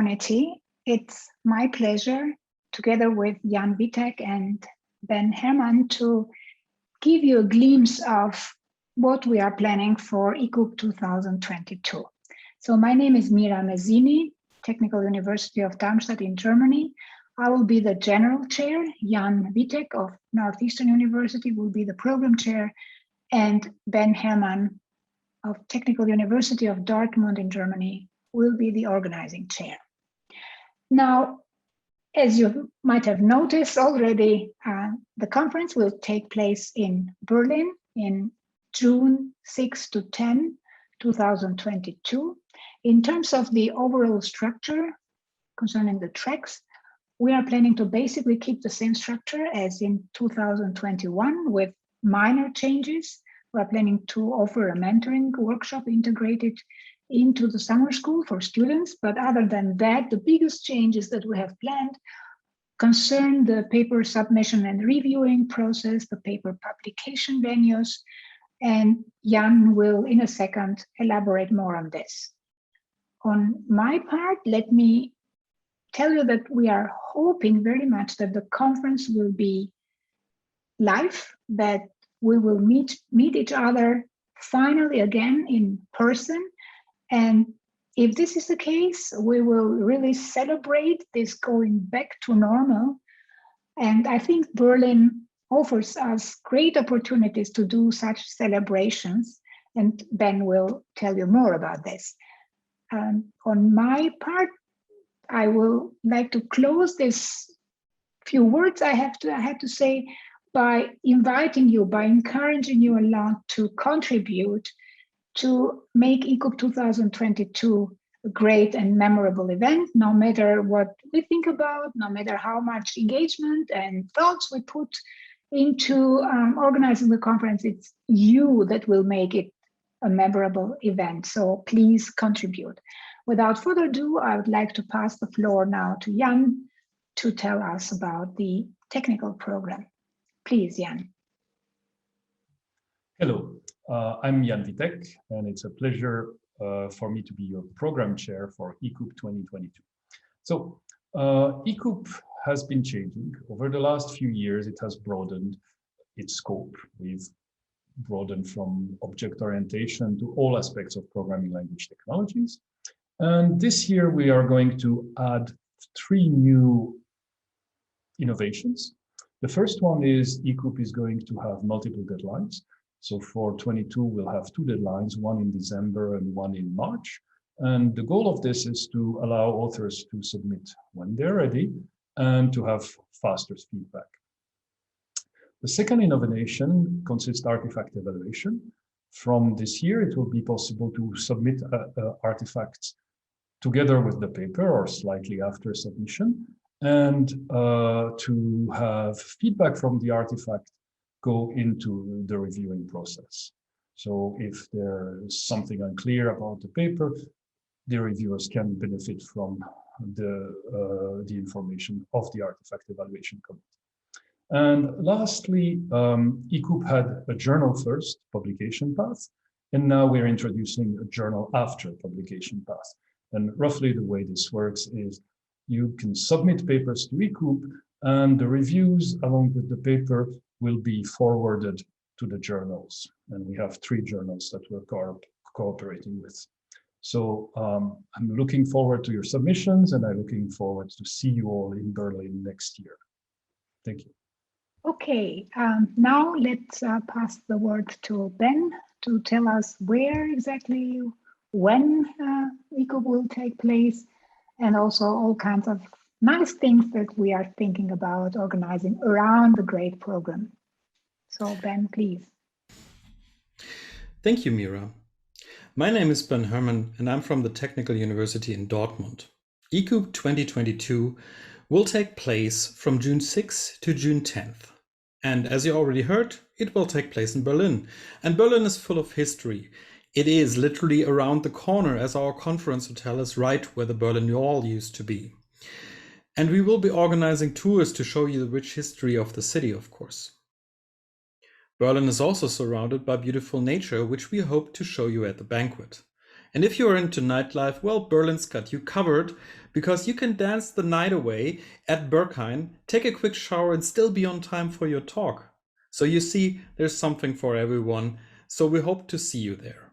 community, it's my pleasure, together with Jan Vitek and Ben Hermann, to give you a glimpse of what we are planning for ECOOP 2022. So my name is Mira Mezini, Technical University of Darmstadt in Germany. I will be the general chair. Jan Vitek of Northeastern University will be the program chair, and Ben Hermann of Technical University of Dortmund in Germany will be the organizing chair. Now, as you might have noticed already, the conference will take place in Berlin in June 6 to 10, 2022. In terms of the overall structure concerning the tracks, we are planning to basically keep the same structure as in 2021 with minor changes. We are planning to offer a mentoring workshop integrated into the summer school for students. But other than that, the biggest changes that we have planned concern the paper submission and reviewing process, the paper publication venues, and Jan will in a second elaborate more on this. On my part, let me tell you that we are hoping very much that the conference will be live, that we will meet each other finally again in person. And if this is the case, we will really celebrate this going back to normal. And I think Berlin offers us great opportunities to do such celebrations. And Ben will tell you more about this. On my part, I will like to close this few words I had to say by inviting you, by encouraging you a lot to contribute to make ECOOP 2022 a great and memorable event, no matter what we think about, no matter how much engagement and thoughts we put into organizing the conference. It's you that will make it a memorable event. So please contribute. Without further ado, I would like to pass the floor now to Jan to tell us about the technical program. Please, Jan. Hello, I'm Jan Vitek, and it's a pleasure for me to be your program chair for ECOOP 2022. So ECOOP has been changing. Over the last few years, it has broadened its scope. We've broadened from object orientation to all aspects of programming language technologies. And this year, we are going to add 3 new innovations. The first one is ECOOP is going to have multiple deadlines. So for 22, we'll have 2 deadlines, one in December and one in March. And the goal of this is to allow authors to submit when they're ready and to have faster feedback. The second innovation consists artifact evaluation. From this year, it will be possible to submit artifacts together with the paper or slightly after submission, and to have feedback from the artifact go into the reviewing process. So if there's something unclear about the paper, the reviewers can benefit from the information of the artifact evaluation committee. And lastly, ECOOP had a journal first publication path, and now we're introducing a journal after publication path. And roughly the way this works is you can submit papers to ECOOP, and the reviews along with the paper will be forwarded to the journals. And we have 3 journals that we're cooperating with. So I'm looking forward to your submissions, and I'm looking forward to see you all in Berlin next year. Thank you. Okay, now let's pass the word to Ben to tell us where exactly, when ECOOP will take place, and also all kinds of nice things that we are thinking about organizing around the great program. So Ben, please. Thank you, Mira. My name is Ben Hermann, and I'm from the Technical University in Dortmund. ECOOP 2022 will take place from June 6th to June 10th. And as you already heard, it will take place in Berlin. And Berlin is full of history. It is literally around the corner, as our conference hotel is right where the Berlin Wall used to be. And we will be organizing tours to show you the rich history of the city, of course. Berlin is also surrounded by beautiful nature, which we hope to show you at the banquet. And if you are into nightlife, well, Berlin's got you covered because you can dance the night away at Berghain, take a quick shower and still be on time for your talk. So you see, there's something for everyone. So we hope to see you there.